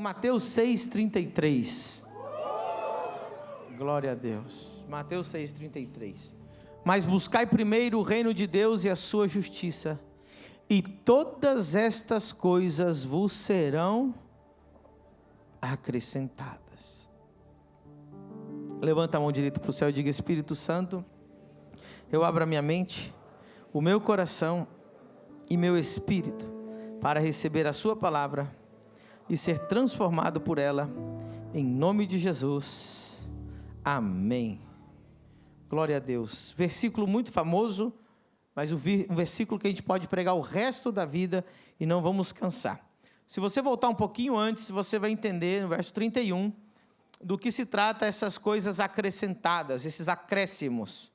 Mateus 6,33. Glória a Deus. Mateus 6,33. Mas buscai primeiro o reino de Deus e a sua justiça, e todas estas coisas vos serão acrescentadas. Levanta a mão direita para o céu e diga: Espírito Santo, eu abro a minha mente, o meu coração e meu espírito para receber a sua palavra e ser transformado por ela, em nome de Jesus, amém. Glória a Deus. Versículo muito famoso, mas um versículo que a gente pode pregar o resto da vida e não vamos cansar. Se você voltar um pouquinho antes, você vai entender no verso 31 do que se trata essas coisas acrescentadas, esses acréscimos.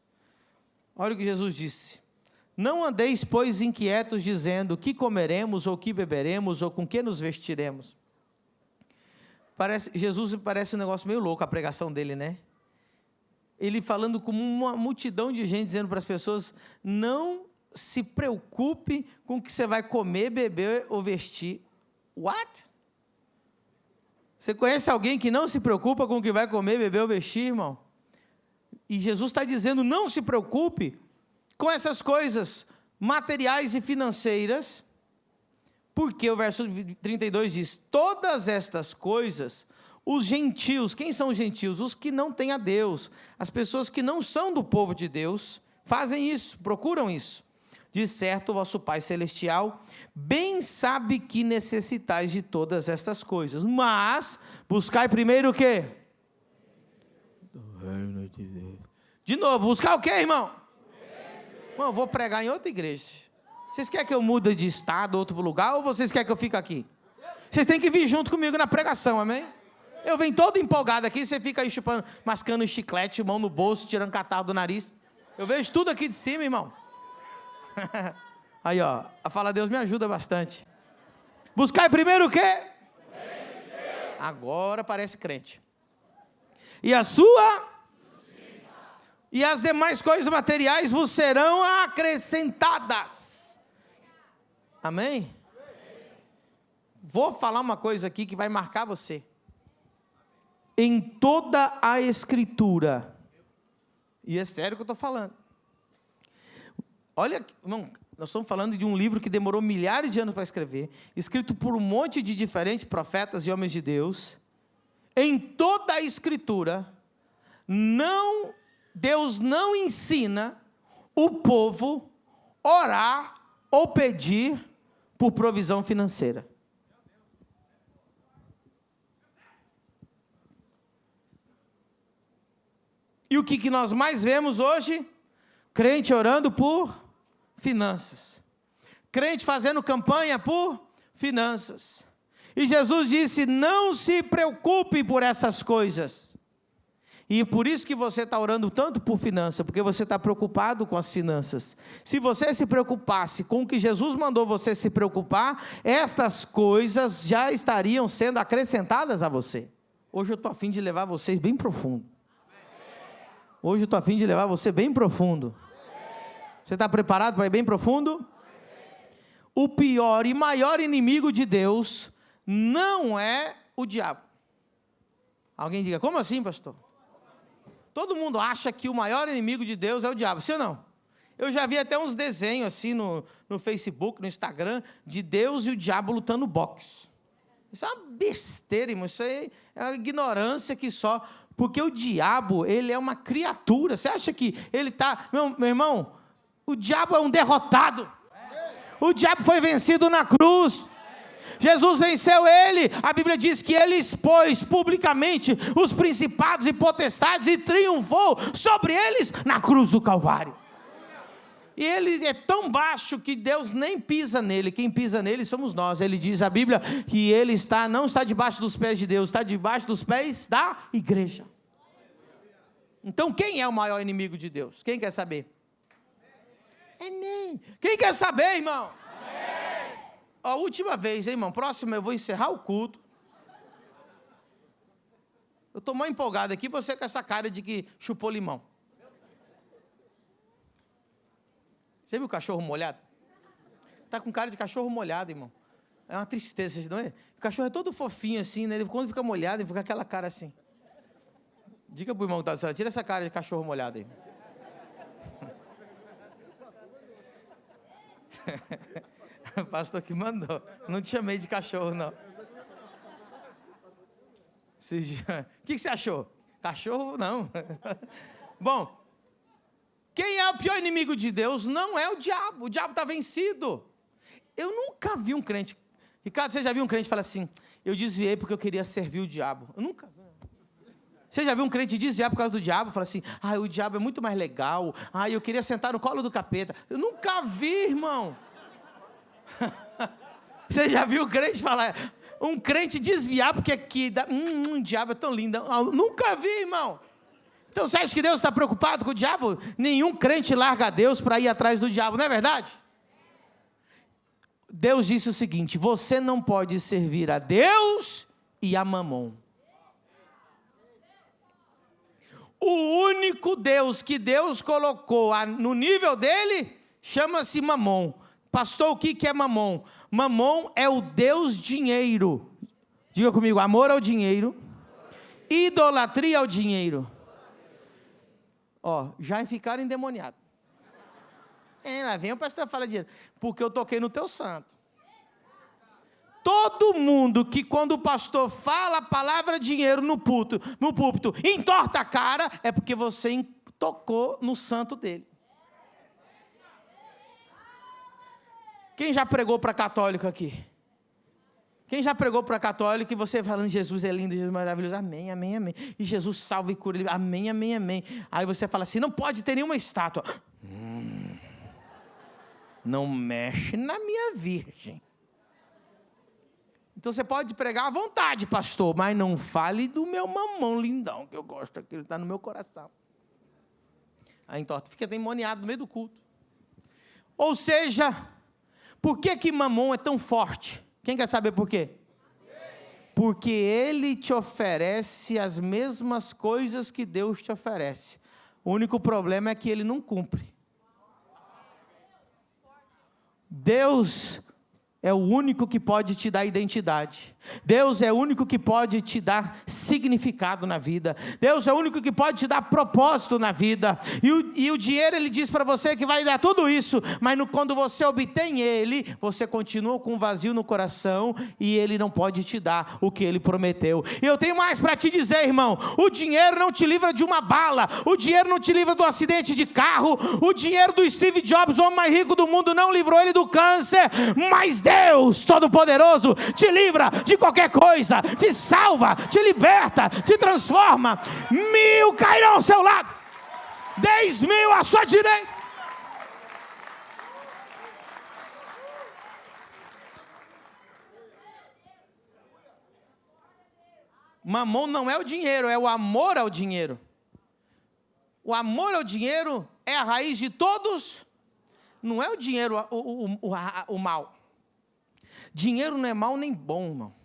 Olha o que Jesus disse: não andeis, pois, inquietos, dizendo: que comeremos, ou que beberemos, ou com que nos vestiremos. Jesus parece um negócio meio louco a pregação dele, né? Ele falando como uma multidão de gente, dizendo para as pessoas: não se preocupe com o que você vai comer, beber ou vestir. What? Você conhece alguém que não se preocupa com o que vai comer, beber ou vestir, irmão? E Jesus está dizendo: não se preocupe com essas coisas materiais e financeiras, porque o verso 32 diz: todas estas coisas, os gentios, quem são os gentios? Os que não têm a Deus, as pessoas que não são do povo de Deus, fazem isso, procuram isso. De certo, o vosso Pai Celestial bem sabe que necessitais de todas estas coisas, mas buscai primeiro o quê? De novo, buscar o quê, irmão? Irmão, eu vou pregar em outra igreja. Vocês querem que eu mude de estado, outro lugar, ou vocês querem que eu fique aqui? Vocês têm que vir junto comigo na pregação, amém? Eu venho todo empolgado aqui, você fica aí chupando, mascando chiclete, mão no bolso, tirando catarro do nariz. Eu vejo tudo aqui de cima, irmão. Aí, ó, a fala Deus me ajuda bastante. Buscai primeiro o quê? Agora parece crente. E a sua? E as demais coisas materiais vos serão acrescentadas. Amém? Vou falar uma coisa aqui que vai marcar você. Em toda a Escritura, e é sério que eu estou falando. Olha, irmão, nós estamos falando de um livro que demorou milhares de anos para escrever, escrito por um monte de diferentes profetas e homens de Deus. Em toda a Escritura, Deus não ensina o povo orar ou pedir por provisão financeira. E o que nós mais vemos hoje? Crente orando por finanças. Crente fazendo campanha por finanças. E Jesus disse: não se preocupe por essas coisas. E por isso que você está orando tanto por finanças, porque você está preocupado com as finanças. Se você se preocupasse com o que Jesus mandou você se preocupar, estas coisas já estariam sendo acrescentadas a você. Hoje eu estou a fim de levar vocês bem profundo. Hoje eu estou a fim de levar você bem profundo. Você está preparado para ir bem profundo? O pior e maior inimigo de Deus não é o diabo. Alguém diga: como assim, pastor? Todo mundo acha que o maior inimigo de Deus é o diabo, sim ou não? Eu já vi até uns desenhos assim no Facebook, no Instagram, de Deus e o diabo lutando boxe. Isso é uma besteira, irmão. Isso aí é uma ignorância que só... Porque o diabo, ele é uma criatura. Você acha que ele está... Meu irmão, o diabo é um derrotado. O diabo foi vencido na cruz. Jesus venceu ele. A Bíblia diz que ele expôs publicamente os principados e potestades e triunfou sobre eles na cruz do Calvário. E ele é tão baixo que Deus nem pisa nele. Quem pisa nele somos nós. Ele diz, a Bíblia, que ele não está debaixo dos pés de Deus, está debaixo dos pés da igreja. Então quem é o maior inimigo de Deus? Quem quer saber? Quem quer saber, irmão? A última vez, hein, irmão? Próxima eu vou encerrar o culto. Eu estou mais empolgado aqui, você com essa cara de que chupou limão. Você viu o cachorro molhado? Está com cara de cachorro molhado, irmão. É uma tristeza, não é? O cachorro é todo fofinho assim, né? Quando fica molhado, ele fica com aquela cara assim. Diga pro irmão que tá do céu, tira essa cara de cachorro molhado aí. O pastor que mandou. Não te chamei de cachorro, não. O que você achou? Cachorro, não. Bom, quem é o pior inimigo de Deus não é o diabo. O diabo está vencido. Eu nunca vi um crente... Ricardo, você já viu um crente falar assim, eu desviei porque eu queria servir o diabo? Eu nunca vi. Você já viu um crente desviar por causa do diabo? Fala assim, o diabo é muito mais legal. Eu queria sentar no colo do capeta. Eu nunca vi, irmão. Você já viu um crente falar... Um crente desviar porque aqui... o diabo é tão lindo. Eu nunca vi, irmão. Então você acha que Deus está preocupado com o diabo? Nenhum crente larga Deus para ir atrás do diabo, não é verdade? Deus disse o seguinte, você não pode servir a Deus e a Mamon. O único Deus que Deus colocou no nível dele, chama-se Mamon. Pastor, o que é Mamon? Mamon é o Deus dinheiro. Diga comigo, amor ao dinheiro, idolatria ao dinheiro. Já ficaram endemoniados. Lá vem o pastor falar dinheiro. Porque eu toquei no teu santo. Todo mundo que quando o pastor fala a palavra dinheiro no púlpito, entorta a cara, é porque você tocou no santo dele. Quem já pregou para católico aqui? Quem já pregou para católico e você falando, Jesus é lindo, Jesus é maravilhoso, amém, amém, amém. E Jesus salva e cura, amém, amém, amém. Aí você fala assim, não pode ter nenhuma estátua. Não mexe na minha virgem. Então você pode pregar à vontade, pastor, mas não fale do meu mamão lindão, que eu gosto, que ele está no meu coração. Aí entorta, fica endemoniado no meio do culto. Ou seja, por que mamon é tão forte? Quem quer saber por quê? Porque ele te oferece as mesmas coisas que Deus te oferece. O único problema é que ele não cumpre. Deus é o único que pode te dar identidade. Deus é o único que pode te dar significado na vida. Deus é o único que pode te dar propósito na vida. E o dinheiro, ele diz para você que vai dar tudo isso, mas quando você obtém ele, você continua com um vazio no coração e ele não pode te dar o que ele prometeu. E eu tenho mais para te dizer, irmão. O dinheiro não te livra de uma bala. O dinheiro não te livra do acidente de carro. O dinheiro do Steve Jobs, o homem mais rico do mundo, não livrou ele do câncer. Mas Deus Todo-Poderoso te livra de qualquer coisa, te salva, te liberta, te transforma. 1000 cairão ao seu lado, 10.000 à sua direita. Mamon não é o dinheiro, é o amor ao dinheiro. O amor ao dinheiro é a raiz de todos, não é o dinheiro o mal. Dinheiro não é mal nem bom, irmão.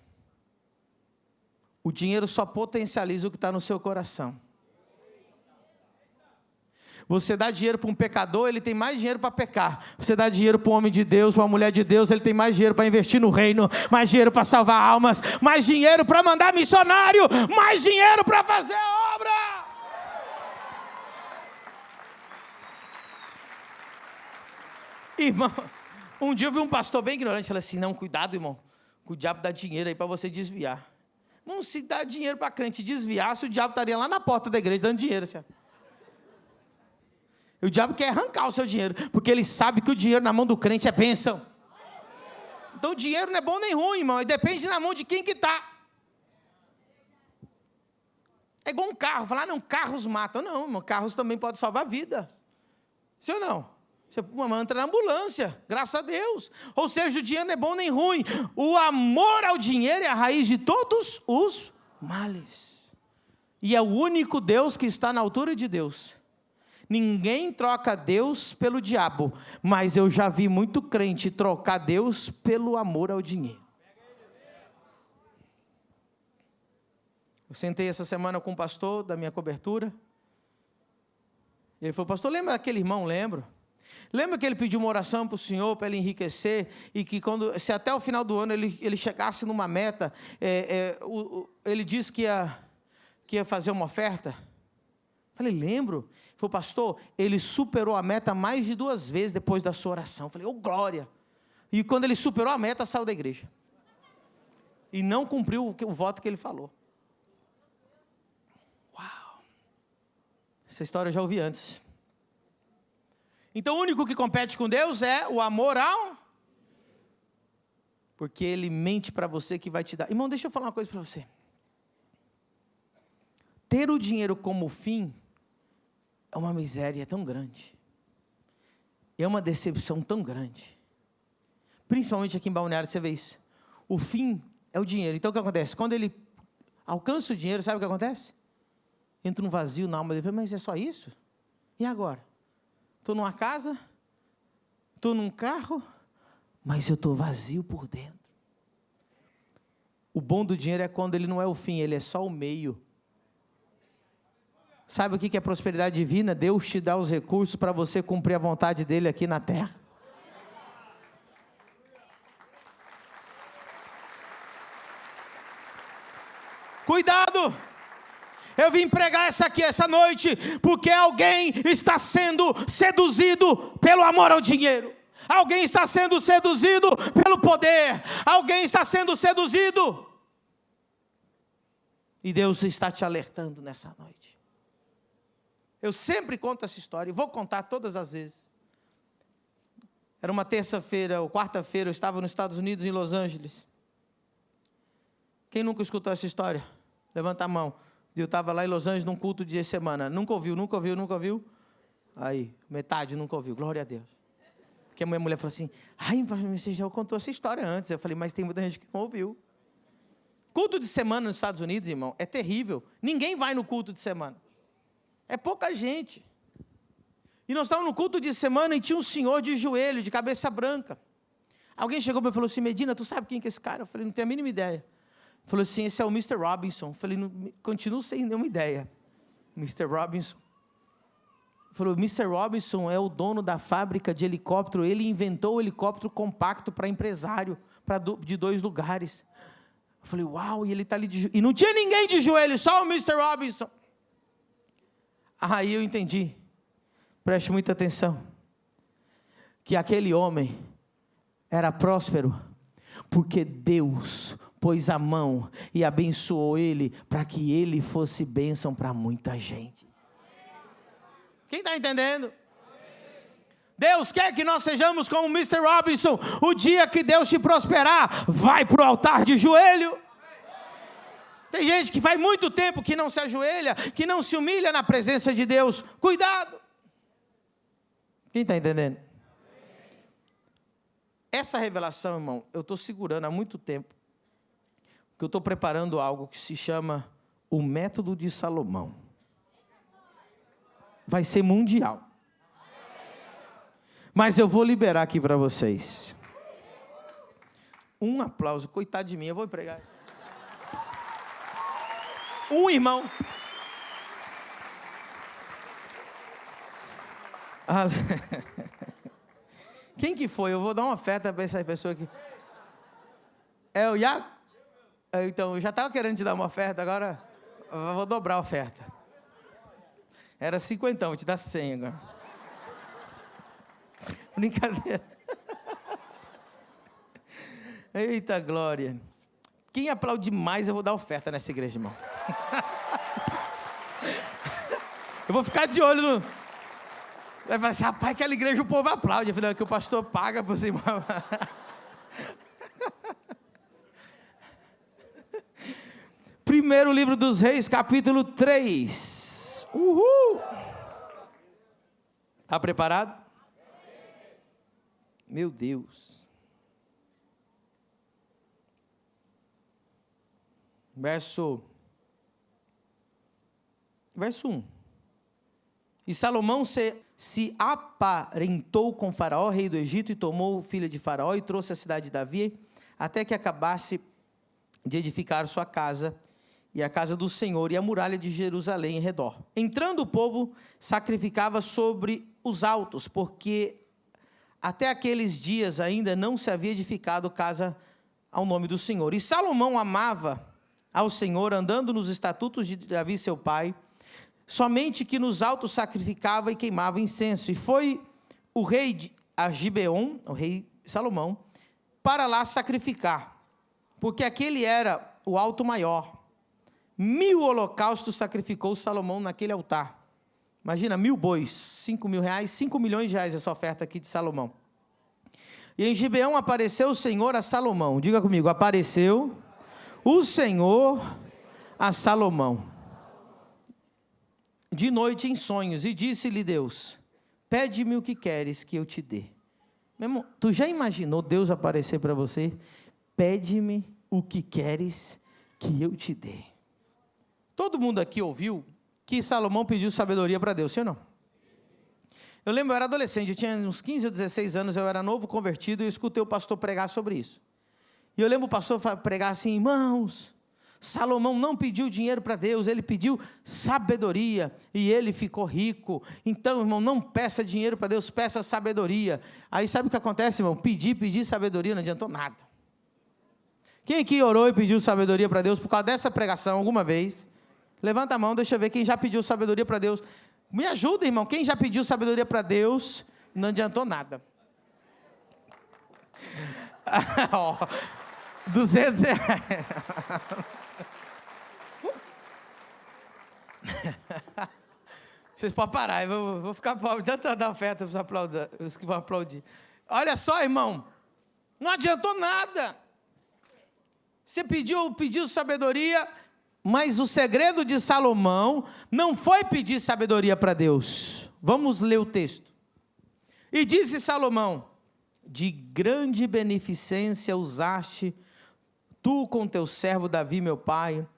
O dinheiro só potencializa o que está no seu coração. Você dá dinheiro para um pecador, ele tem mais dinheiro para pecar. Você dá dinheiro para um homem de Deus, para uma mulher de Deus, ele tem mais dinheiro para investir no reino, mais dinheiro para salvar almas, mais dinheiro para mandar missionário, mais dinheiro para fazer obra. Irmão, um dia eu vi um pastor bem ignorante, falei assim, não, cuidado, irmão, que o diabo dá dinheiro aí para você desviar. Irmão, se dá dinheiro para crente desviar, se o diabo estaria lá na porta da igreja dando dinheiro, assim. E o diabo quer arrancar o seu dinheiro, porque ele sabe que o dinheiro na mão do crente é bênção. Então o dinheiro não é bom nem ruim, irmão, depende na mão de quem que está. É igual um carro, falar, não, carros matam. Não, irmão, carros também podem salvar a vida. Sim ou não? Você entra na ambulância, graças a Deus. Ou seja, o dinheiro não é bom nem ruim. O amor ao dinheiro é a raiz de todos os males. E é o único Deus que está na altura de Deus. Ninguém troca Deus pelo diabo, mas eu já vi muito crente trocar Deus pelo amor ao dinheiro. Eu sentei essa semana com um pastor da minha cobertura. Ele falou, pastor, lembra daquele irmão? Lembro. Lembra que ele pediu uma oração para o Senhor, para ele enriquecer, e que se até o final do ano ele chegasse numa meta, ele disse que ia fazer uma oferta? Falei, lembro. Ele falou, pastor, ele superou a meta mais de 2 vezes depois da sua oração. Falei, glória. E quando ele superou a meta, saiu da igreja. E não cumpriu o voto que ele falou. Uau! Essa história eu já ouvi antes. Então o único que compete com Deus é o amor ao... Porque Ele mente para você que vai te dar. Irmão, deixa eu falar uma coisa para você. Ter o dinheiro como fim é uma miséria tão grande. É uma decepção tão grande. Principalmente aqui em Balneário, você vê isso. O fim é o dinheiro. Então o que acontece? Quando ele alcança o dinheiro, sabe o que acontece? Entra um vazio na alma dele. Mas é só isso? E agora? Estou numa casa, estou num carro, mas eu estou vazio por dentro. O bom do dinheiro é quando ele não é o fim, ele é só o meio. Sabe o que é prosperidade divina? Deus te dá os recursos para você cumprir a vontade dele aqui na terra. Cuidado! Eu vim pregar essa noite, porque alguém está sendo seduzido pelo amor ao dinheiro. Alguém está sendo seduzido pelo poder. Alguém está sendo seduzido. E Deus está te alertando nessa noite. Eu sempre conto essa história, e vou contar todas as vezes. Era uma terça-feira ou quarta-feira, eu estava nos Estados Unidos, em Los Angeles. Quem nunca escutou essa história? Levanta a mão. Eu estava lá em Los Angeles num culto de semana. Nunca ouviu? Aí, metade nunca ouviu. Glória a Deus. Porque a minha mulher falou assim, ai, você já contou essa história antes. Eu falei, mas tem muita gente que não ouviu. Culto de semana nos Estados Unidos, irmão, é terrível. Ninguém vai no culto de semana. É pouca gente. E nós estávamos no culto de semana e tinha um senhor de joelho, de cabeça branca. Alguém chegou para mim e falou assim, Medina, tu sabe quem que é esse cara? Eu falei, não tenho a mínima ideia. Falou assim, esse é o Mr. Robinson. Falei, continuo sem nenhuma ideia. Mr. Robinson. Falou, Mr. Robinson é o dono da fábrica de helicóptero. Ele inventou o helicóptero compacto para empresário, de 2 lugares. Eu falei, uau, e ele está ali de joelho. E não tinha ninguém de joelho, só o Mr. Robinson. Aí eu entendi. Preste muita atenção. Que aquele homem era próspero, porque Deus pôs a mão e abençoou ele, para que ele fosse bênção para muita gente. Quem está entendendo? Deus quer que nós sejamos como o Mr. Robinson. O dia que Deus te prosperar, vai para o altar de joelho. Tem gente que faz muito tempo que não se ajoelha, que não se humilha na presença de Deus. Cuidado. Quem está entendendo? Essa revelação, irmão, eu estou segurando há muito tempo, que eu estou preparando algo que se chama o método de Salomão. Vai ser mundial. Mas eu vou liberar aqui para vocês. Um aplauso, coitado de mim, eu vou pregar. Um irmão. Quem que foi? Eu vou dar uma oferta para essa pessoa aqui. É o Iago? Então, eu já estava querendo te dar uma oferta, agora eu vou dobrar a oferta. Era 50, vou te dar 100 agora. Brincadeira. Eita glória. Quem aplaude mais, eu vou dar oferta nessa igreja, irmão. Eu vou ficar de olho no... Vai falar assim, rapaz, aquela igreja o povo aplaude. Eu falei, que o pastor paga por cima. Primeiro livro dos Reis, capítulo 3. Uhul! Está preparado? Meu Deus. Verso 1. E Salomão se aparentou com Faraó, rei do Egito, e tomou filha de Faraó e trouxe a cidade de Davi, até que acabasse de edificar sua casa, e a casa do Senhor, e a muralha de Jerusalém em redor. Entrando o povo, sacrificava sobre os altos, porque até aqueles dias ainda não se havia edificado casa ao nome do Senhor. E Salomão amava ao Senhor, andando nos estatutos de Davi seu pai, somente que nos altos sacrificava e queimava incenso. E foi o rei a Gibeon, o rei Salomão, para lá sacrificar, porque aquele era o alto maior. 1000 holocaustos sacrificou Salomão naquele altar. Imagina, 1000 bois, 5 mil reais, 5 milhões de reais essa oferta aqui de Salomão. E em Gibeão apareceu o Senhor a Salomão. Diga comigo, apareceu o Senhor a Salomão de noite em sonhos, e disse-lhe Deus: pede-me o que queres que eu te dê. Meu irmão, tu já imaginou Deus aparecer para você? Pede-me o que queres que eu te dê. Todo mundo aqui ouviu que Salomão pediu sabedoria para Deus, sim ou não? Eu lembro, eu era adolescente, eu tinha uns 15 ou 16 anos, eu era novo convertido, e eu escutei o pastor pregar sobre isso. E eu lembro o pastor pregar assim: irmãos, Salomão não pediu dinheiro para Deus, ele pediu sabedoria, e ele ficou rico. Então, irmão, não peça dinheiro para Deus, peça sabedoria. Aí sabe o que acontece, irmão? Pedir sabedoria não adiantou nada. Quem aqui orou e pediu sabedoria para Deus por causa dessa pregação alguma vez? Levanta a mão, deixa eu ver quem já pediu sabedoria para Deus. Me ajuda, irmão, quem já pediu sabedoria para Deus, não adiantou nada. 200 reais. Vocês podem parar, eu vou ficar tanto da oferta, os que vão aplaudir. Olha só, irmão, não adiantou nada. Você pediu sabedoria, mas o segredo de Salomão não foi pedir sabedoria para Deus. Vamos ler o texto. E disse Salomão: de grande beneficência usaste tu com teu servo Davi meu pai,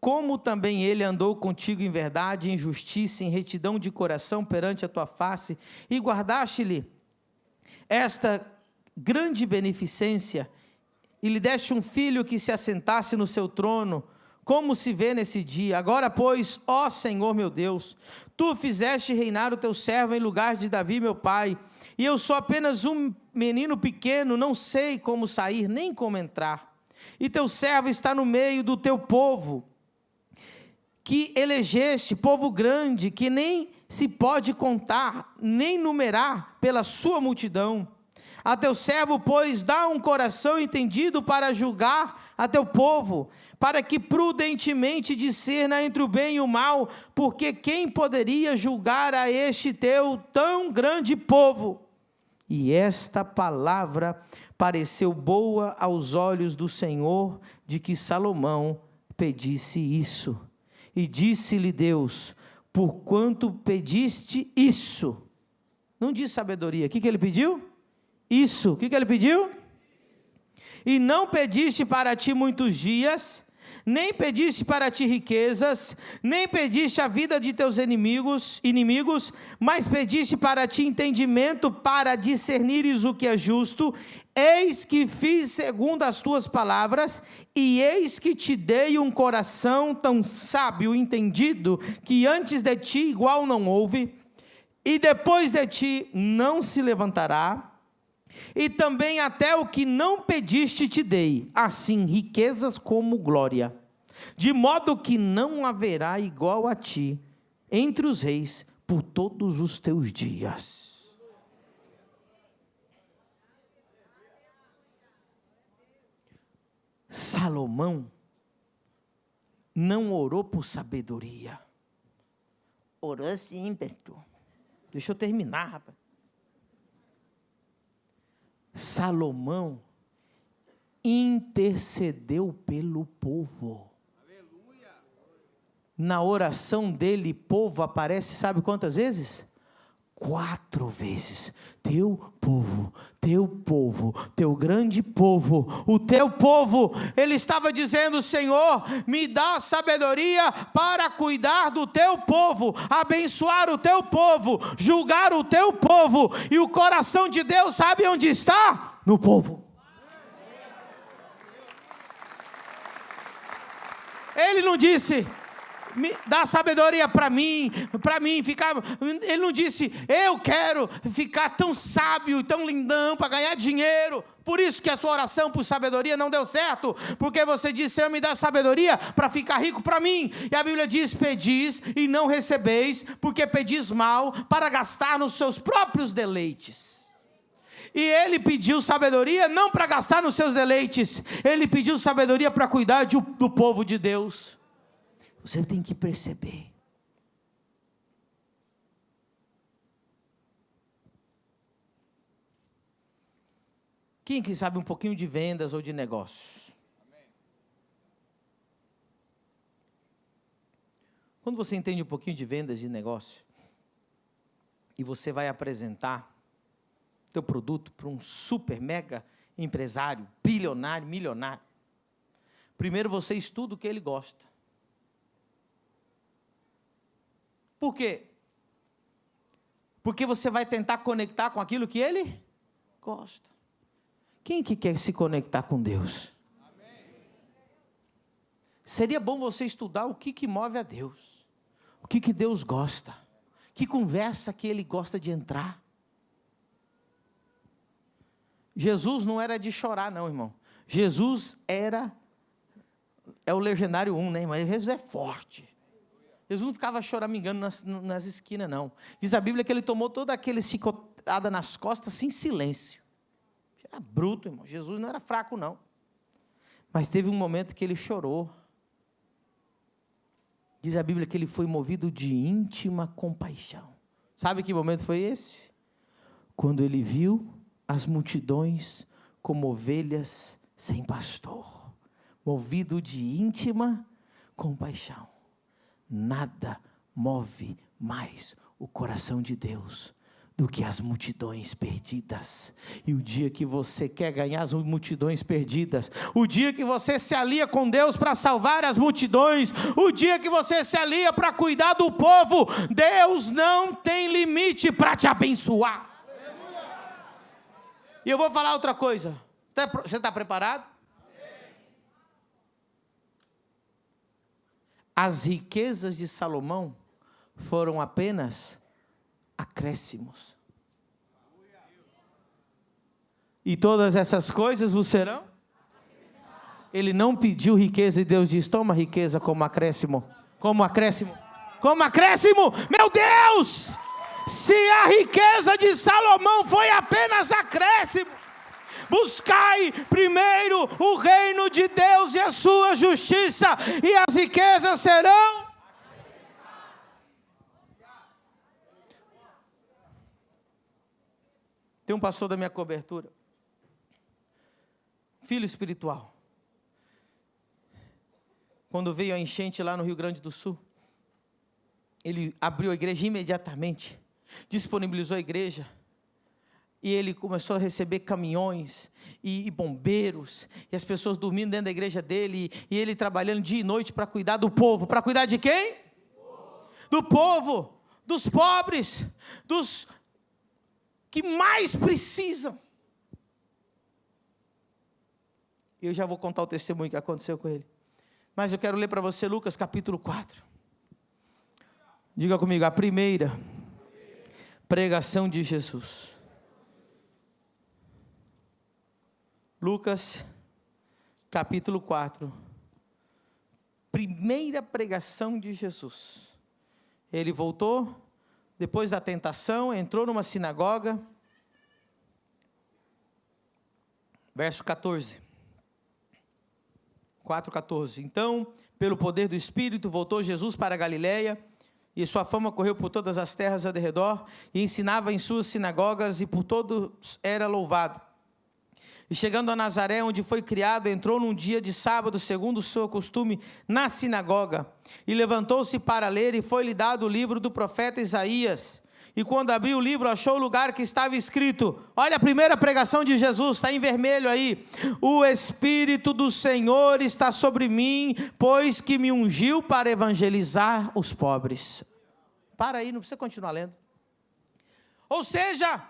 como também ele andou contigo em verdade, em justiça, em retidão de coração perante a tua face, e guardaste-lhe esta grande beneficência, e lhe deste um filho que se assentasse no seu trono, como se vê nesse dia. Agora, pois, ó Senhor meu Deus, tu fizeste reinar o teu servo em lugar de Davi meu pai, e eu sou apenas um menino pequeno, não sei como sair, nem como entrar. E teu servo está no meio do teu povo, que elegeste, povo grande, que nem se pode contar, nem numerar pela sua multidão. A teu servo, pois, dá um coração entendido para julgar a teu povo, para que prudentemente discerna entre o bem e o mal, porque quem poderia julgar a este teu tão grande povo? E esta palavra pareceu boa aos olhos do Senhor, de que Salomão pedisse isso. E disse-lhe Deus: porquanto pediste isso. Não diz sabedoria, o que ele pediu? Isso, o que ele pediu? E não pediste para ti muitos dias, nem pediste para ti riquezas, nem pediste a vida de teus inimigos, mas pediste para ti entendimento, para discernires o que é justo. Eis que fiz segundo as tuas palavras, e eis que te dei um coração tão sábio e entendido, que antes de ti igual não houve, e depois de ti não se levantará. E também até o que não pediste te dei, assim riquezas como glória, de modo que não haverá igual a ti entre os reis por todos os teus dias. Salomão não orou por sabedoria. Orou sim, pastor. Deixa eu terminar, rapaz. Salomão intercedeu pelo povo. Aleluia. Na oração dele, povo aparece, sabe quantas vezes? 4 vezes. Teu povo, teu grande povo, o teu povo. Ele estava dizendo: Senhor, me dá sabedoria para cuidar do teu povo, abençoar o teu povo, julgar o teu povo. E o coração de Deus sabe onde está? No povo. Ele não disse: Dá sabedoria para mim ficar. Ele não disse, eu quero ficar tão sábio, tão lindão para ganhar dinheiro. Por isso que a sua oração por sabedoria não deu certo, porque você disse, Senhor, me dá sabedoria para ficar rico para mim. E a Bíblia diz, pedis e não recebeis, porque pedis mal para gastar nos seus próprios deleites. E ele pediu sabedoria não para gastar nos seus deleites, ele pediu sabedoria para cuidar do povo de Deus. Você tem que perceber. Quem que sabe um pouquinho de vendas ou de negócios? Quando você entende um pouquinho de vendas de negócio, e você vai apresentar teu produto para um super mega empresário, bilionário, milionário, primeiro você estuda o que ele gosta. Por quê? Porque você vai tentar conectar com aquilo que ele gosta. Quem que quer se conectar com Deus? Amém. Seria bom você estudar o que move a Deus. O que Deus gosta. Que conversa que Ele gosta de entrar. Jesus não era de chorar não, irmão. Jesus é o legendário 1, né, mas Jesus é forte. Jesus não ficava choramingando nas esquinas, não. Diz a Bíblia que ele tomou toda aquela chicotada nas costas, assim, em silêncio. Era bruto, irmão. Jesus não era fraco, não. Mas teve um momento que ele chorou. Diz a Bíblia que ele foi movido de íntima compaixão. Sabe que momento foi esse? Quando ele viu as multidões como ovelhas sem pastor. Movido de íntima compaixão. Nada move mais o coração de Deus do que as multidões perdidas. E o dia que você quer ganhar as multidões perdidas, o dia que você se alia com Deus para salvar as multidões, o dia que você se alia para cuidar do povo, Deus não tem limite para te abençoar. E eu vou falar outra coisa. Você está preparado? As riquezas de Salomão foram apenas acréscimos. E todas essas coisas vos serão? Ele não pediu riqueza e Deus diz, toma riqueza como acréscimo. Como acréscimo. Como acréscimo. Meu Deus! Se a riqueza de Salomão foi apenas acréscimo. Buscai primeiro o reino de Deus e a sua justiça, e as riquezas serão. Tem um pastor da minha cobertura, filho espiritual. Quando veio a enchente lá no Rio Grande do Sul, ele abriu a igreja imediatamente, disponibilizou a igreja. E ele começou a receber caminhões e bombeiros, e as pessoas dormindo dentro da igreja dele, e ele trabalhando dia e noite para cuidar do povo. Para cuidar de quem? Do povo, dos pobres, dos que mais precisam. Eu já vou contar o testemunho que aconteceu com ele. Mas eu quero ler para você Lucas capítulo 4. Diga comigo, a primeira pregação de Jesus. Lucas, capítulo 4, primeira pregação de Jesus. Ele voltou, depois da tentação, entrou numa sinagoga, verso 14, 4:14. Então, pelo poder do Espírito, voltou Jesus para a Galileia, e sua fama correu por todas as terras ao redor, e ensinava em suas sinagogas, e por todos era louvado. E chegando a Nazaré, onde foi criado, entrou num dia de sábado, segundo o seu costume, na sinagoga. E levantou-se para ler, e foi-lhe dado o livro do profeta Isaías. E quando abriu o livro, achou o lugar que estava escrito. Olha a primeira pregação de Jesus, está em vermelho aí. O Espírito do Senhor está sobre mim, pois que me ungiu para evangelizar os pobres. Para aí, não precisa continuar lendo. Ou seja,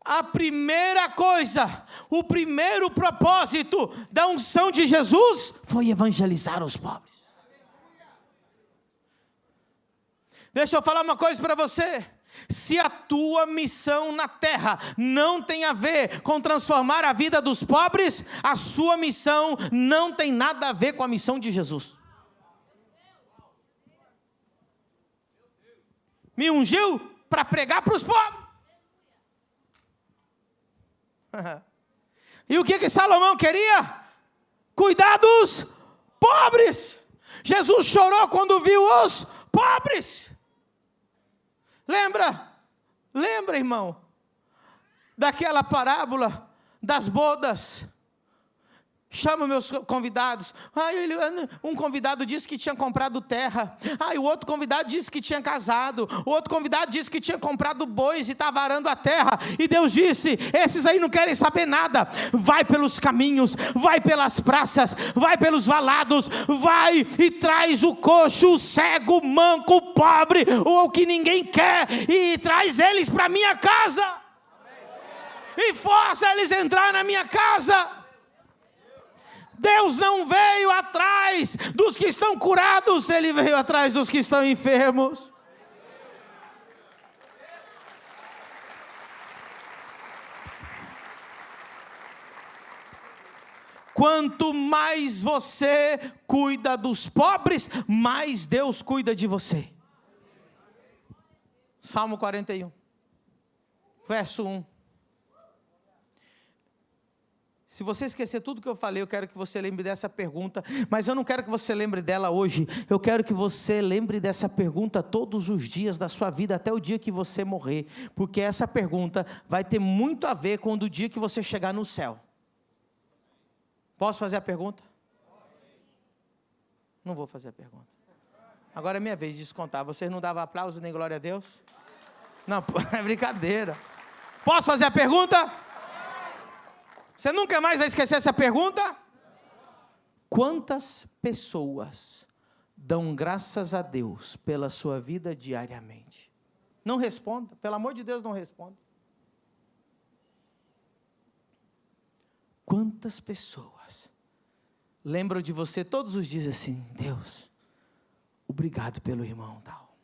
a primeira coisa, o primeiro propósito da unção de Jesus foi evangelizar os pobres. Deixa eu falar uma coisa para você. Se a tua missão na terra não tem a ver com transformar a vida dos pobres, a sua missão não tem nada a ver com a missão de Jesus. Me ungiu para pregar para os pobres. E o que Salomão queria? Cuidar dos pobres. Jesus chorou quando viu os pobres. Lembra, irmão, daquela parábola das bodas? Chama meus convidados. Um convidado disse que tinha comprado terra. O outro convidado disse que tinha casado. O outro convidado disse que tinha comprado bois e estava arando a terra. E Deus disse: esses aí não querem saber nada. Vai pelos caminhos, vai pelas praças, vai pelos valados, vai e traz o coxo, o cego, o manco, o pobre, ou o que ninguém quer, e traz eles para a minha casa. E força eles a entrar na minha casa. Deus não veio atrás dos que estão curados, Ele veio atrás dos que estão enfermos. Quanto mais você cuida dos pobres, mais Deus cuida de você. Salmo 41, verso 1. Se você esquecer tudo que eu falei, eu quero que você lembre dessa pergunta, mas eu não quero que você lembre dela hoje, eu quero que você lembre dessa pergunta todos os dias da sua vida, até o dia que você morrer, porque essa pergunta vai ter muito a ver com o dia que você chegar no céu. Posso fazer a pergunta? Não vou fazer a pergunta. Agora é minha vez de descontar. Vocês não davam aplauso nem glória a Deus? Não, é brincadeira. Posso fazer a pergunta? Você nunca mais vai esquecer essa pergunta? Quantas pessoas dão graças a Deus pela sua vida diariamente? Não responda, pelo amor de Deus, não responda. Quantas pessoas lembram de você todos os dias assim: Deus, obrigado pelo irmão tal.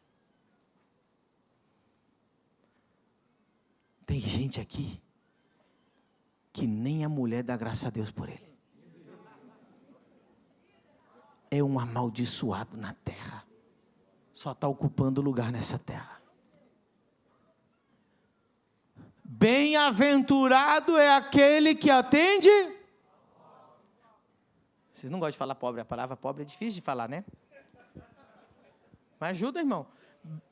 Tem gente aqui que nem a mulher dá graças a Deus por ele. É um amaldiçoado na terra. Só está ocupando lugar nessa terra. Bem-aventurado é aquele que atende. Vocês não gostam de falar pobre, a palavra pobre é difícil de falar, né? Mas ajuda, irmão.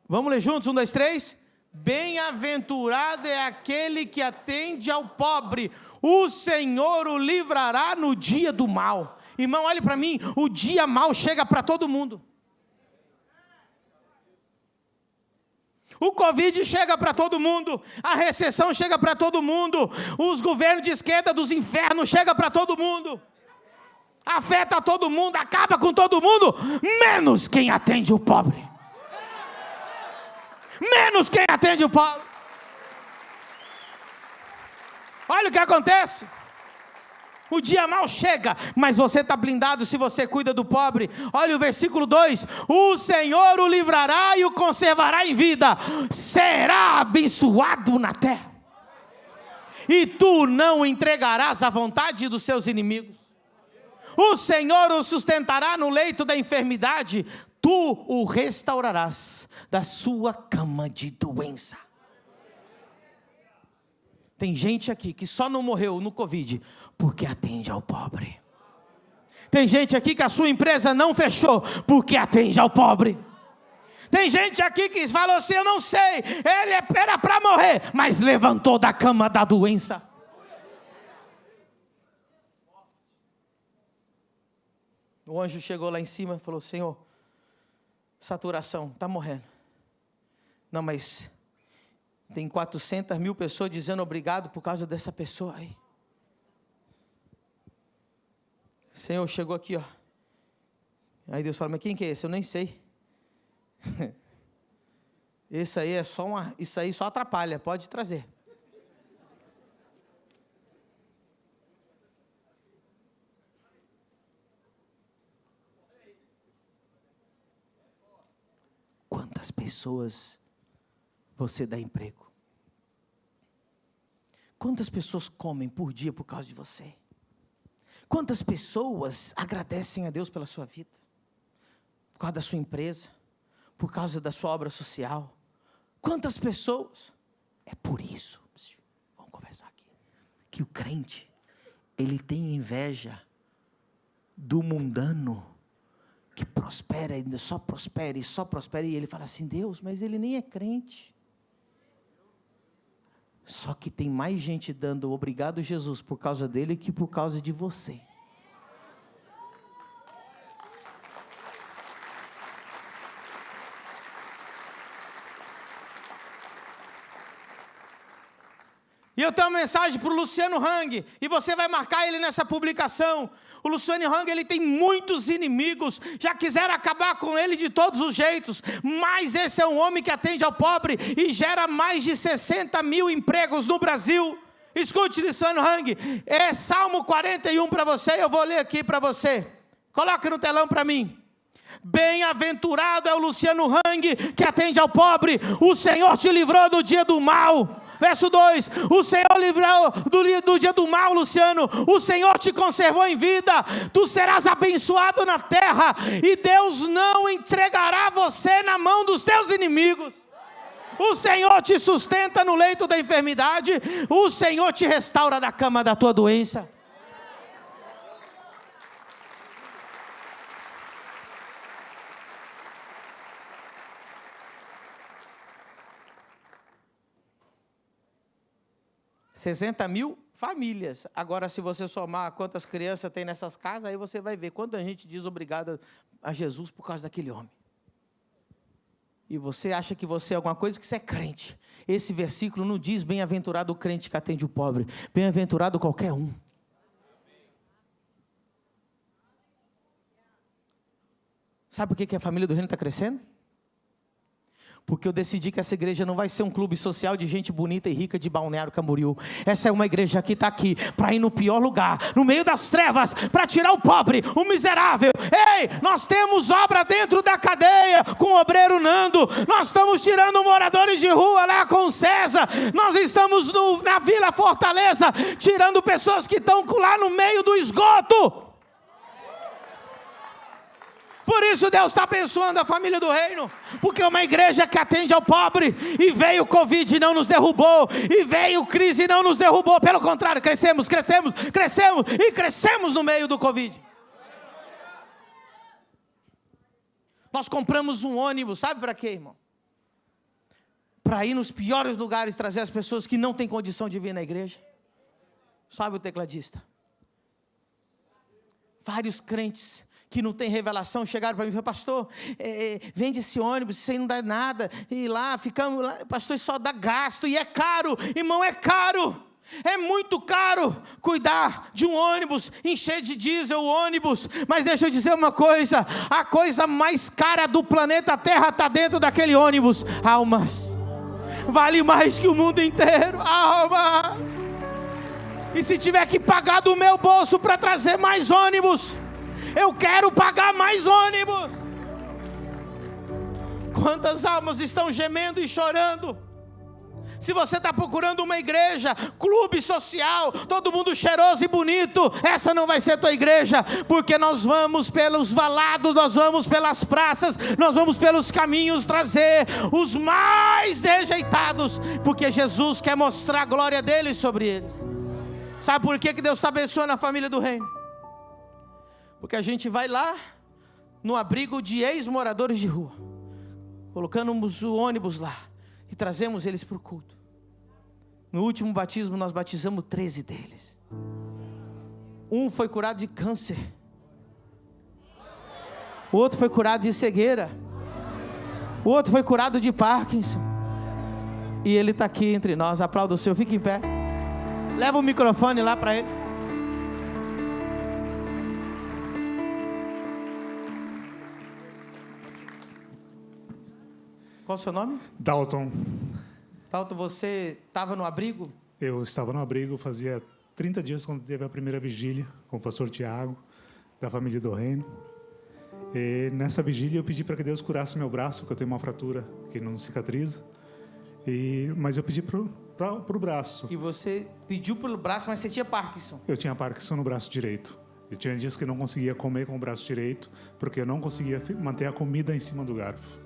Vamos ler juntos? 1, 2, 3. Bem-aventurado é aquele que atende ao pobre, o Senhor o livrará no dia do mal. Irmão, olhe para mim, o dia mal chega para todo mundo. O Covid chega para todo mundo, a recessão chega para todo mundo, os governos de esquerda dos infernos chegam para todo mundo, afeta todo mundo, acaba com todo mundo, menos quem atende o pobre. Menos quem atende o pobre. Olha o que acontece. O dia mal chega, mas você está blindado se você cuida do pobre. Olha o versículo 2: o Senhor o livrará e o conservará em vida, será abençoado na terra, e tu não o entregarás à vontade dos seus inimigos. O Senhor o sustentará no leito da enfermidade, tu o restaurarás da sua cama de doença. Tem gente aqui que só não morreu no Covid porque atende ao pobre. Tem gente aqui que a sua empresa não fechou porque atende ao pobre. Tem gente aqui que falou assim: eu não sei, ele era para morrer, mas levantou da cama da doença. O anjo chegou lá em cima e falou: Senhor, saturação, está morrendo. Não, mas tem 400 mil pessoas dizendo obrigado por causa dessa pessoa aí. Senhor, chegou aqui, ó. Aí Deus fala: mas quem que é esse? Eu nem sei. Esse aí é só isso aí só atrapalha, pode trazer. Quantas quantas pessoas você dá emprego? Quantas pessoas comem por dia por causa de você? Quantas pessoas agradecem a Deus pela sua vida? Por causa da sua empresa? Por causa da sua obra social? Quantas pessoas? É por isso, vamos conversar aqui, que o crente, ele tem inveja do mundano, que prospera, ainda só prospera, e ele fala assim: Deus, mas ele nem é crente. Só que tem mais gente dando obrigado Jesus por causa dele que por causa de você. E eu tenho uma mensagem para o Luciano Hang, e você vai marcar ele nessa publicação. O Luciano Hang, ele tem muitos inimigos, já quiseram acabar com ele de todos os jeitos, mas esse é um homem que atende ao pobre e gera mais de 60 mil empregos no Brasil. Escute, Luciano Hang, é Salmo 41 para você, eu vou ler aqui para você. Coloca no telão para mim. Bem-aventurado é o Luciano Hang, que atende ao pobre, o Senhor te livrou do dia do mal. Verso 2, o Senhor livrou do dia do mal, Luciano, o Senhor te conservou em vida, tu serás abençoado na terra, e Deus não entregará você na mão dos teus inimigos. O Senhor te sustenta no leito da enfermidade, o Senhor te restaura da cama da tua doença. $60 mil famílias. Agora, se você somar quantas crianças tem nessas casas, aí você vai ver quanta gente diz obrigado a Jesus por causa daquele homem. E você acha que você é alguma coisa, que você é crente. Esse versículo não diz bem-aventurado o crente que atende o pobre. Bem-aventurado qualquer um. Sabe por que a família do reino está crescendo? Porque eu decidi que essa igreja não vai ser um clube social de gente bonita e rica de Balneário Camboriú. Essa é uma igreja que está aqui para ir no pior lugar, no meio das trevas, para tirar o pobre, o miserável. Ei, nós temos obra dentro da cadeia com o obreiro Nando. Nós estamos tirando moradores de rua lá com o César. Nós estamos na Vila Fortaleza tirando pessoas que estão lá no meio do esgoto. Por isso Deus está abençoando a família do reino, porque é uma igreja que atende ao pobre, e veio Covid e não nos derrubou, e veio crise e não nos derrubou, pelo contrário, crescemos e crescemos no meio do Covid. Nós compramos um ônibus, sabe para quê, irmão? Para ir nos piores lugares, trazer as pessoas que não têm condição de vir na igreja. Sabe o tecladista? Vários crentes que não tem revelação, chegaram para mim e falaram: pastor, vende esse ônibus, isso aí não dá nada, e lá, ficamos lá, pastor, isso só dá gasto, e é caro, irmão, é caro, é muito caro, cuidar de um ônibus, encher de diesel o ônibus, mas deixa eu dizer uma coisa, a coisa mais cara do planeta Terra está dentro daquele ônibus: almas, vale mais que o mundo inteiro, alma, e se tiver que pagar do meu bolso para trazer mais ônibus, eu quero pagar mais ônibus. Quantas almas estão gemendo e chorando? Se você está procurando uma igreja, clube social, todo mundo cheiroso e bonito, essa não vai ser tua igreja, porque nós vamos pelos valados, nós vamos pelas praças, nós vamos pelos caminhos trazer os mais rejeitados, porque Jesus quer mostrar a glória dele sobre eles. Sabe por que Deus está abençoando a família do reino? Porque a gente vai lá no abrigo de ex-moradores de rua, colocamos o ônibus lá e trazemos eles para o culto. No último batismo nós batizamos 13 deles. Um foi curado de câncer, o outro foi curado de cegueira, o outro foi curado de Parkinson, e ele está aqui entre nós. Aplauda o Senhor, fique em pé, leva o microfone lá para ele. Qual o seu nome? Dalton. Dalton, você estava no abrigo? Eu estava no abrigo, fazia 30 dias quando teve a primeira vigília com o pastor Tiago, da família do reino. E nessa vigília eu pedi para que Deus curasse meu braço, que eu tenho uma fratura que não cicatriza. Mas eu pedi pro braço. E você pediu pelo braço, mas você tinha Parkinson. Eu tinha Parkinson no braço direito. Eu tinha dias que não conseguia comer com o braço direito, porque eu não conseguia manter a comida em cima do garfo.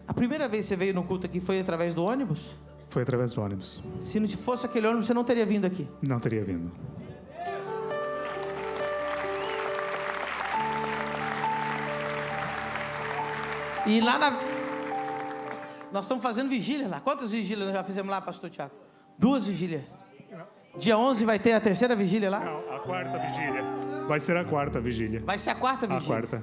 A primeira vez que você veio no culto aqui foi através do ônibus? Foi através do ônibus. Se não fosse aquele ônibus, você não teria vindo aqui? Não teria vindo. E lá nós estamos fazendo vigília lá. Quantas vigílias nós já fizemos lá, pastor Tiago? 2 vigílias. Dia 11 vai ter a 3ª vigília lá? Não, a 4ª vigília. Vai ser a 4ª vigília. Vai ser a 4ª vigília? A 4ª.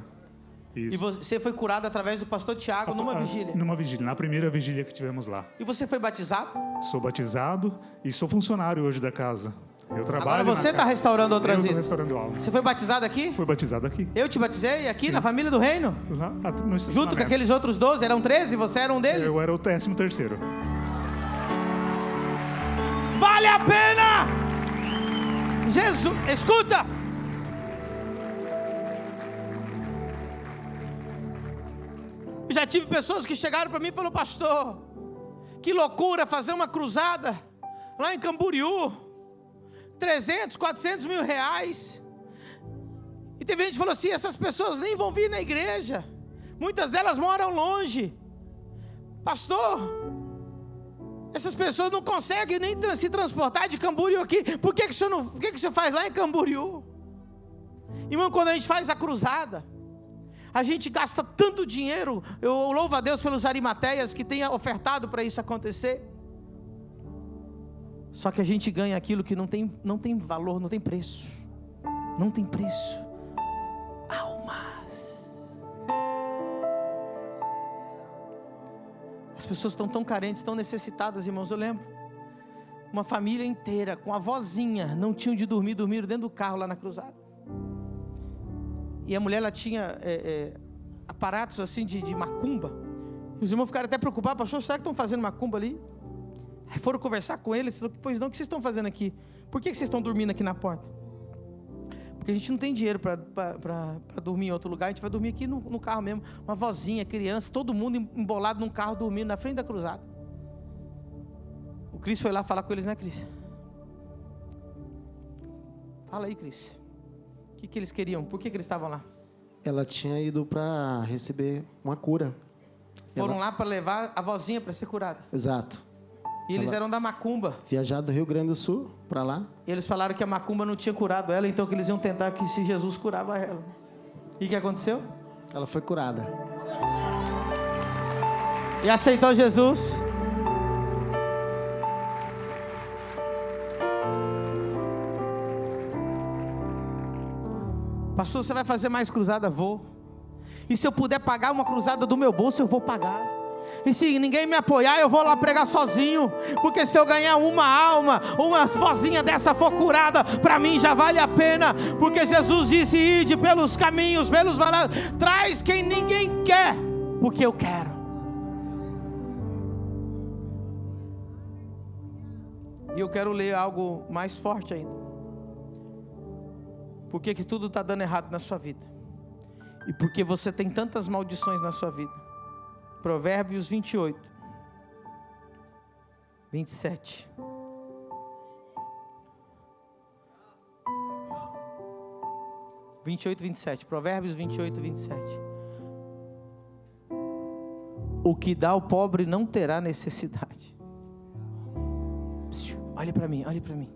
Isso. E você foi curado através do pastor Tiago numa vigília? Numa vigília, na primeira vigília que tivemos lá. E você foi batizado? Sou batizado e sou funcionário hoje da casa. Eu trabalho. Agora você está restaurando outras vidas. Restaurando almas. Você foi batizado aqui? Fui batizado aqui. Eu te batizei aqui? Sim. Na família do reino? Lá, junto com aqueles outros 12, eram 13, você era um deles? Eu era o 13º. Vale a pena! Jesus, escuta! Eu já tive pessoas que chegaram para mim e falaram: pastor, que loucura fazer uma cruzada lá em Camboriú, 300, 400 mil reais. E teve gente que falou assim: essas pessoas nem vão vir na igreja, muitas delas moram longe. Pastor, essas pessoas não conseguem nem se transportar de Camboriú aqui. Por que o senhor faz lá em Camboriú? Irmão, quando a gente faz a cruzada, a gente gasta tanto dinheiro. Eu louvo a Deus pelos arimateias que tenha ofertado para isso acontecer. Só que a gente ganha aquilo que não tem valor, não tem preço. Não tem preço. Almas. As pessoas estão tão carentes, tão necessitadas, irmãos. Eu lembro, uma família inteira, com a vozinha, não tinham de dormir, dormiram dentro do carro lá na cruzada. E a mulher, ela tinha aparatos assim de macumba. E os irmãos ficaram até preocupados: pastor, será que estão fazendo macumba ali? Aí foram conversar com eles: pois não, o que vocês estão fazendo aqui? Por que vocês estão dormindo aqui na porta? Porque a gente não tem dinheiro para dormir em outro lugar, a gente vai dormir aqui no carro mesmo. Uma vozinha, criança, todo mundo embolado num carro dormindo na frente da cruzada. O Cris foi lá falar com eles, né, Cris? Fala aí, Cris. O que eles queriam? Por que eles estavam lá? Ela tinha ido para receber uma cura. Foram lá para levar a vozinha para ser curada. Exato. E eles eram da macumba. Viajar do Rio Grande do Sul para lá. Eles falaram que a macumba não tinha curado ela, então que eles iam tentar que se Jesus curava ela. E o que aconteceu? Ela foi curada. E aceitou Jesus. Pastor, você vai fazer mais cruzada? Vou. E se eu puder pagar uma cruzada do meu bolso, eu vou pagar. E se ninguém me apoiar, eu vou lá pregar sozinho. Porque se eu ganhar uma alma, uma vozinha dessa for curada, para mim já vale a pena. Porque Jesus disse: ide pelos caminhos, pelos valados, traz quem ninguém quer, porque eu quero. E eu quero ler algo mais forte ainda. Por que tudo está dando errado na sua vida? E porque você tem tantas maldições na sua vida. Provérbios 28, 27. Provérbios 28, 27. O que dá ao pobre não terá necessidade. Olhe para mim, olhe para mim.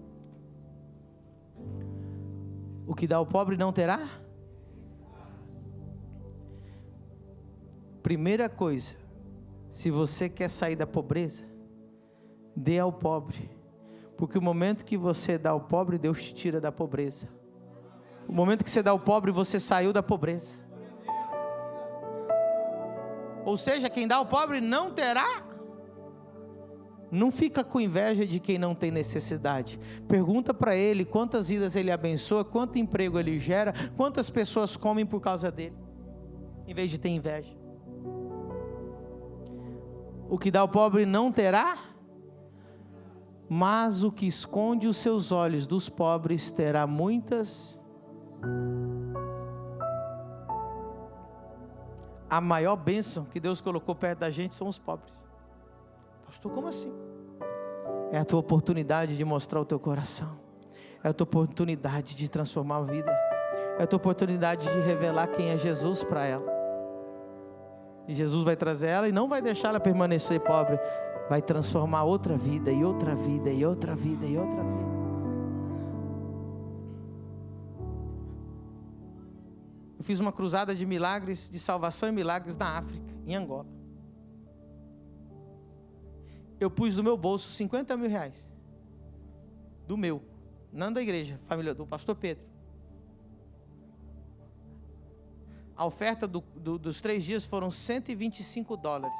O que dá ao pobre não terá? Primeira coisa, se você quer sair da pobreza, dê ao pobre. Porque o momento que você dá ao pobre, Deus te tira da pobreza. O momento que você dá ao pobre, você saiu da pobreza. Ou seja, quem dá ao pobre não terá. Não fica com inveja de quem não tem necessidade. Pergunta para ele quantas vidas ele abençoa, quanto emprego ele gera, quantas pessoas comem por causa dele, em vez de ter inveja. O que dá ao pobre não terá, mas o que esconde os seus olhos dos pobres terá muitas. a maior bênção que Deus colocou perto da gente são os pobres. Pastor, como assim? É a tua oportunidade de mostrar o teu coração. É a tua oportunidade de transformar a vida. É a tua oportunidade de revelar quem é Jesus para ela. E Jesus vai trazer ela e não vai deixar ela permanecer pobre. Vai transformar outra vida, e outra vida, e outra vida, e outra vida. Eu fiz uma cruzada de milagres, de salvação e milagres na África, em Angola. Eu pus do meu bolso 50 mil reais. Do meu, não da igreja, família, do pastor Pedro. A oferta dos 3 dias foram $125.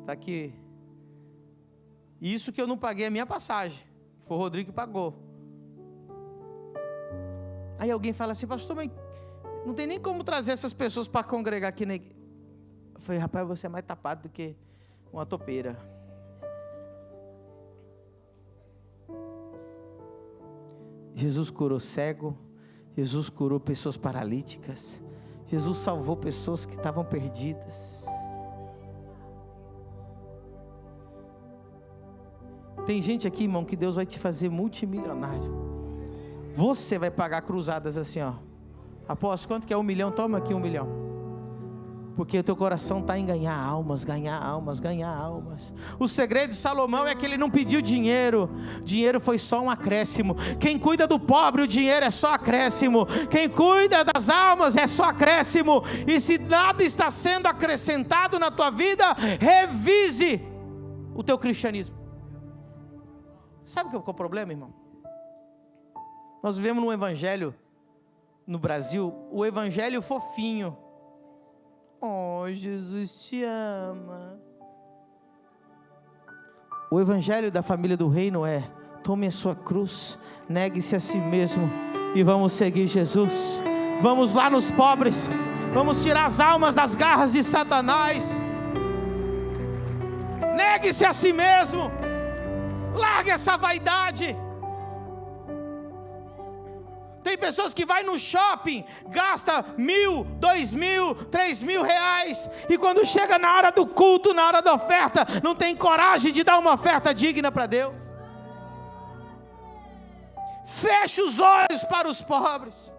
Está aqui. Isso que eu não paguei a minha passagem. Foi o Rodrigo que pagou. Aí alguém fala assim, pastor, mas não tem nem como trazer essas pessoas para congregar aqui na igreja. Eu falei, rapaz, você é mais tapado do que uma topeira. Jesus curou cego. Jesus curou pessoas paralíticas. Jesus salvou pessoas que estavam perdidas. Tem gente aqui, irmão, que Deus vai te fazer multimilionário. Você vai pagar cruzadas assim, ó. Apóstolo, quanto que é 1 milhão? Toma aqui 1 milhão. Porque o teu coração está em ganhar almas, ganhar almas, ganhar almas. O segredo de Salomão é que ele não pediu dinheiro. Dinheiro foi só um acréscimo. Quem cuida do pobre, o dinheiro é só acréscimo. Quem cuida das almas é só acréscimo. E se nada está sendo acrescentado na tua vida, revise o teu cristianismo. Sabe qual é o problema, irmão? Nós vivemos num evangelho no Brasil, o evangelho fofinho. Oh, Jesus te ama. O evangelho da família do reino é: tome a sua cruz, negue-se a si mesmo e vamos seguir Jesus. Vamos lá nos pobres, vamos tirar as almas das garras de Satanás. Negue-se a si mesmo, largue essa vaidade. Tem pessoas que vai no shopping, gasta 1.000, 2.000, 3.000 reais, e quando chega na hora do culto, na hora da oferta, não tem coragem de dar uma oferta digna para Deus. Feche os olhos para os pobres.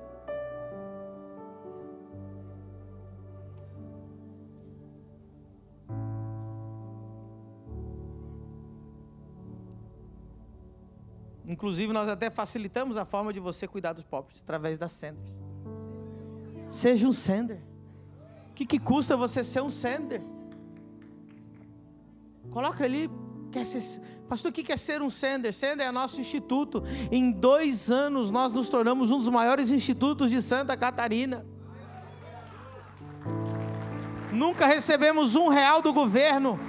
Inclusive, nós até facilitamos a forma de você cuidar dos pobres, através das senders. Seja um sender. O que custa você ser um sender? Coloca ali, pastor, o que é ser um sender? Sender é nosso instituto. Em 2 anos, nós nos tornamos um dos maiores institutos de Santa Catarina. Nunca recebemos R$1 do governo.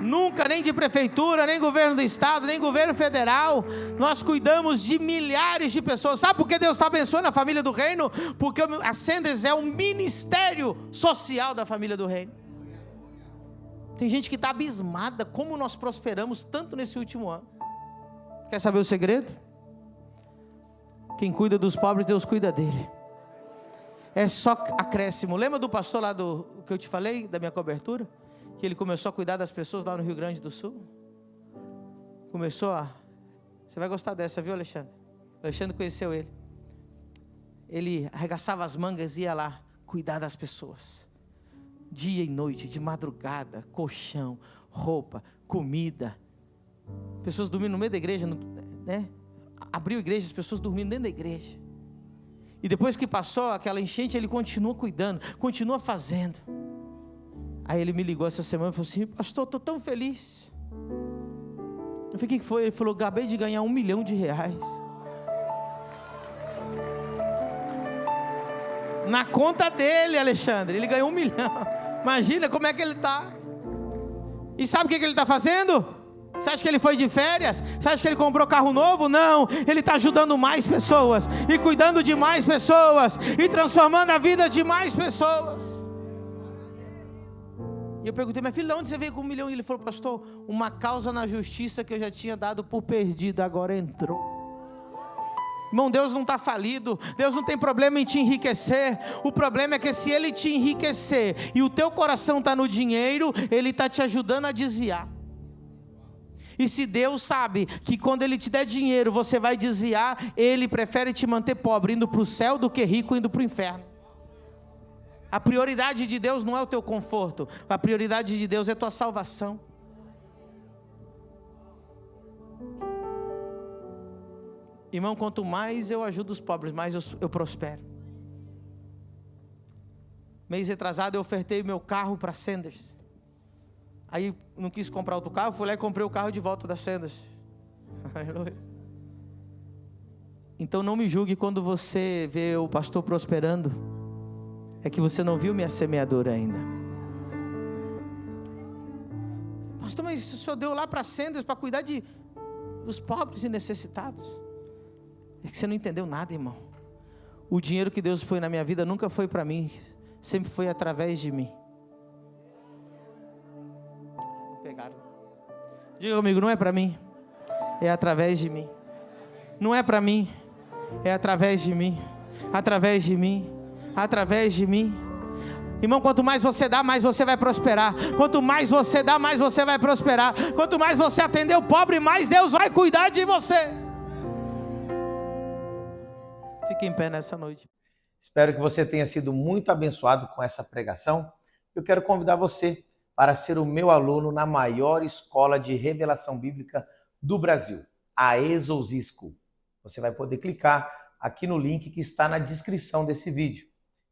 Nunca, nem de prefeitura, nem governo do estado, nem governo federal. Nós cuidamos de milhares de pessoas. Sabe por que Deus está abençoando a família do reino? Porque a Senders é um ministério social da família do reino. Tem gente que está abismada como nós prosperamos tanto nesse último ano. Quer saber o segredo? Quem cuida dos pobres, Deus cuida dele. É só acréscimo. Lembra do pastor lá que eu te falei, da minha cobertura? Que ele começou a cuidar das pessoas lá no Rio Grande do Sul. Você vai gostar dessa, viu, Alexandre? O Alexandre conheceu ele. Ele arregaçava as mangas e ia lá cuidar das pessoas. Dia e noite, de madrugada, colchão, roupa, comida. Pessoas dormindo no meio da igreja, né? Abriu a igreja, as pessoas dormindo dentro da igreja. E depois que passou aquela enchente, ele continua cuidando, continua fazendo. Aí ele me ligou essa semana e falou assim: pastor, estou tão feliz. Eu falei: o que foi? Ele falou: acabei de ganhar R$1 milhão. Na conta dele, Alexandre, ele ganhou 1 milhão. Imagina como é que ele está. E sabe o que ele está fazendo? Você acha que ele foi de férias? Você acha que ele comprou carro novo? Não, ele está ajudando mais pessoas, e cuidando de mais pessoas, e transformando a vida de mais pessoas. E eu perguntei: mas filho, de onde você veio com 1 milhão? E ele falou: pastor, uma causa na justiça que eu já tinha dado por perdida, agora entrou. Irmão, Deus não está falido, Deus não tem problema em te enriquecer. O problema é que se Ele te enriquecer e o teu coração está no dinheiro, Ele está te ajudando a desviar. E se Deus sabe que quando Ele te der dinheiro você vai desviar, Ele prefere te manter pobre indo para o céu do que rico indo para o inferno. A prioridade de Deus não é o teu conforto, a prioridade de Deus é a tua salvação. Irmão, quanto mais eu ajudo os pobres, mais eu prospero. Mês retrasado eu ofertei meu carro para Sanders. Aí não quis comprar outro carro, fui lá e comprei o carro de volta da Sanders. Aleluia. Então não me julgue quando você vê o pastor prosperando. É que você não viu minha semeadura ainda. Pastor, mas o senhor deu lá para Sanders para cuidar dos pobres e necessitados. É que você não entendeu nada, irmão. O dinheiro que Deus põe na minha vida nunca foi para mim, sempre foi através de mim. Não pegaram. Diga comigo, não é para mim, é através de mim. Não é para mim, é através de mim. Através de mim, através de mim. Irmão, quanto mais você dá, mais você vai prosperar. Quanto mais você dá, mais você vai prosperar. Quanto mais você atender o pobre, mais Deus vai cuidar de você. Fique em pé nessa noite. Espero que você tenha sido muito abençoado com essa pregação. Eu quero convidar você para ser o meu aluno na maior escola de revelação bíblica do Brasil, a Exousi School. Você vai poder clicar aqui no link que está na descrição desse vídeo.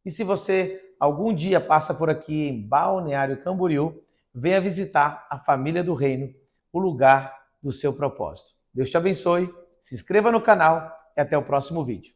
E se você algum dia passa por aqui em Balneário Camboriú, venha visitar a Família do Reino, o lugar do seu propósito. Deus te abençoe, se inscreva no canal e até o próximo vídeo.